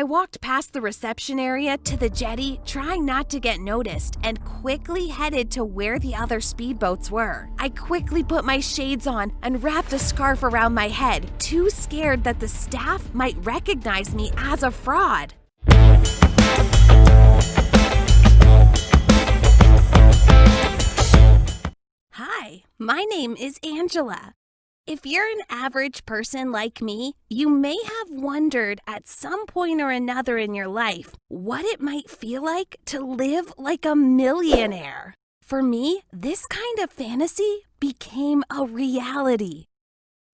I walked past the reception area to the jetty, trying not to get noticed, and quickly headed to where the other speedboats were. I quickly put my shades on and wrapped a scarf around my head, too scared that the staff might recognize me as a fraud. Hi, my name is Angela. If you're an average person like me, you may have wondered at some point or another in your life what it might feel like to live like a millionaire. For me, this kind of fantasy became a reality.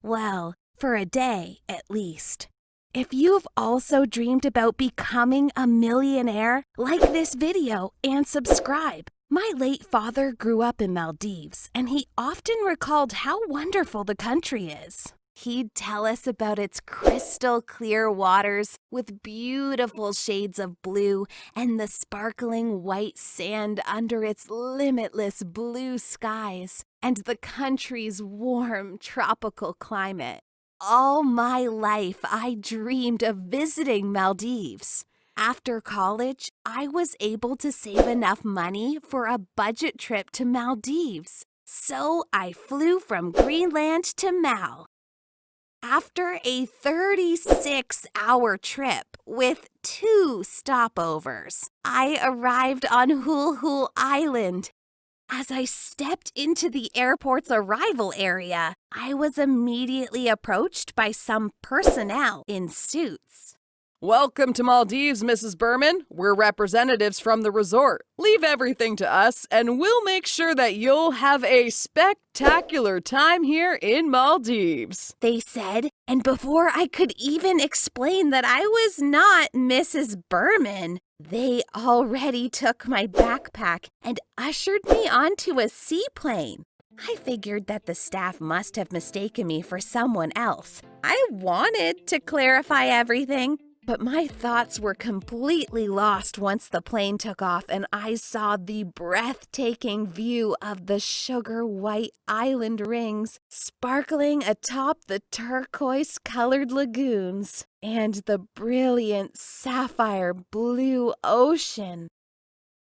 Well, for a day at least. If you've also dreamed about becoming a millionaire, like this video and subscribe. My late father grew up in Maldives, and he often recalled how wonderful the country is. He'd tell us about its crystal clear waters with beautiful shades of blue and the sparkling white sand under its limitless blue skies, and the country's warm tropical climate. All my life, I dreamed of visiting Maldives. After college, I was able to save enough money for a budget trip to Maldives, so I flew from Greenland to Mal. After a 36-hour trip with 2 stopovers, I arrived on Hul Hul Island. As I stepped into the airport's arrival area, I was immediately approached by some personnel in suits. Welcome to Maldives, Mrs. Behrman. We're representatives from the resort. Leave everything to us, and we'll make sure that you'll have a spectacular time here in Maldives, they said, and before I could even explain that I was not Mrs. Behrman, they already took my backpack and ushered me onto a seaplane. I figured that the staff must have mistaken me for someone else. I wanted to clarify everything, but my thoughts were completely lost once the plane took off and I saw the breathtaking view of the sugar-white island rings sparkling atop the turquoise-colored lagoons and the brilliant sapphire blue ocean.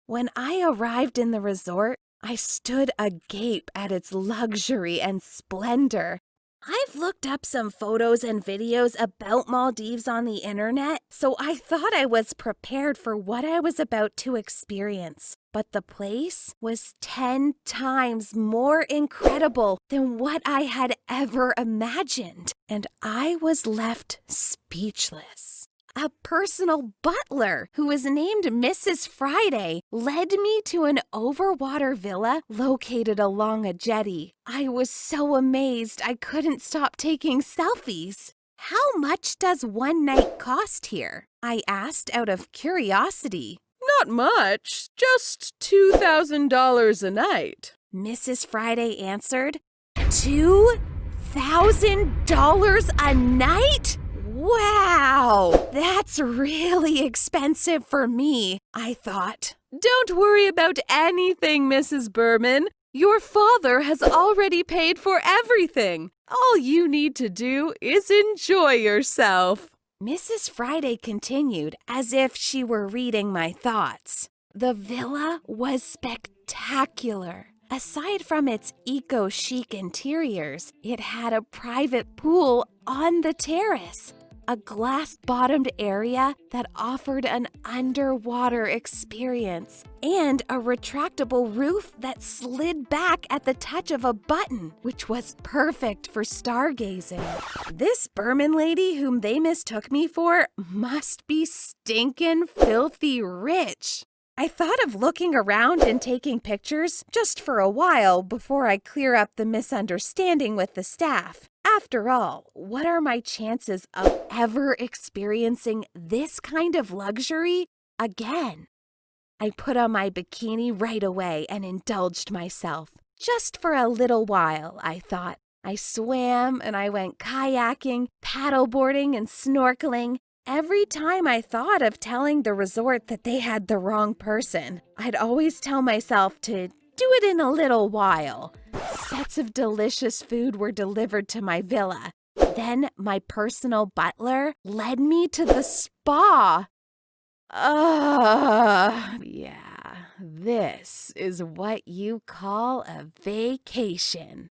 When I arrived in the resort, I stood agape at its luxury and splendor. I've looked up some photos and videos about Maldives on the internet, so I thought I was prepared for what I was about to experience. But the place was 10 times more incredible than what I had ever imagined, and I was left speechless. A personal butler, who was named Mrs. Friday, led me to an overwater villa located along a jetty. I was so amazed I couldn't stop taking selfies. How much does one night cost here? I asked out of curiosity. Not much, just $2,000 a night, Mrs. Friday answered. $2,000 a night? Wow, that's really expensive for me, I thought. Don't worry about anything, Mrs. Behrman. Your father has already paid for everything. All you need to do is enjoy yourself. Mrs. Friday continued as if she were reading my thoughts. The villa was spectacular. Aside from its eco-chic interiors, it had a private pool on the terrace, a glass-bottomed area that offered an underwater experience, and a retractable roof that slid back at the touch of a button, which was perfect for stargazing. This Behrman lady whom they mistook me for must be stinkin' filthy rich. I thought of looking around and taking pictures just for a while before I clear up the misunderstanding with the staff. After all, what are my chances of ever experiencing this kind of luxury again? I put on my bikini right away and indulged myself. Just for a little while, I thought. I swam and I went kayaking, paddleboarding, and snorkeling. Every time I thought of telling the resort that they had the wrong person, I'd always tell myself to do it in a little while. Sets of delicious food were delivered to my villa. Then my personal butler led me to the spa. Yeah, this is what you call a vacation.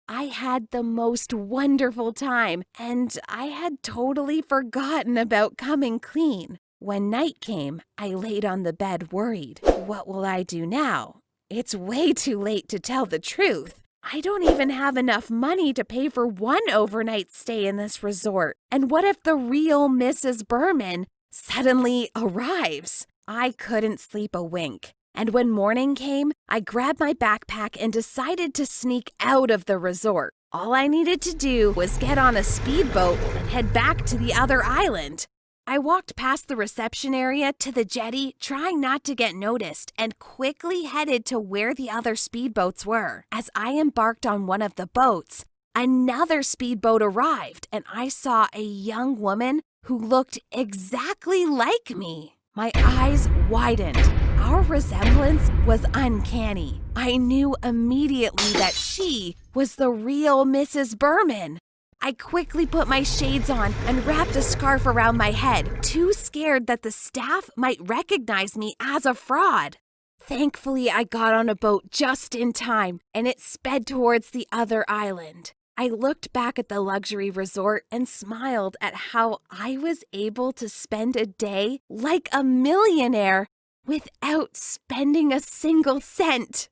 I had the most wonderful time, and I had totally forgotten about coming clean. When night came, I laid on the bed worried. What will I do now? It's way too late to tell the truth. I don't even have enough money to pay for one overnight stay in this resort. And what if the real Mrs. Behrman suddenly arrives? I couldn't sleep a wink. And when morning came, I grabbed my backpack and decided to sneak out of the resort. All I needed to do was get on a speedboat and head back to the other island. I walked past the reception area to the jetty, trying not to get noticed, and quickly headed to where the other speedboats were. As I embarked on one of the boats, another speedboat arrived, and I saw a young woman who looked exactly like me. My eyes widened. Our resemblance was uncanny. I knew immediately that she was the real Mrs. Behrman. I quickly put my shades on and wrapped a scarf around my head, too scared that the staff might recognize me as a fraud. Thankfully, I got on a boat just in time, and it sped towards the other island. I looked back at the luxury resort and smiled at how I was able to spend a day like a millionaire without spending a single cent.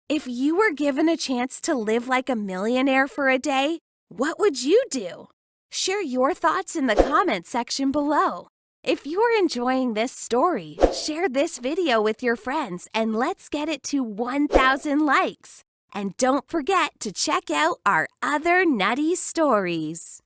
If you were given a chance to live like a millionaire for a day, what would you do? Share your thoughts in the comments section below. If you're enjoying this story, share this video with your friends and let's get it to 1,000 likes. And don't forget to check out our other Nutty stories.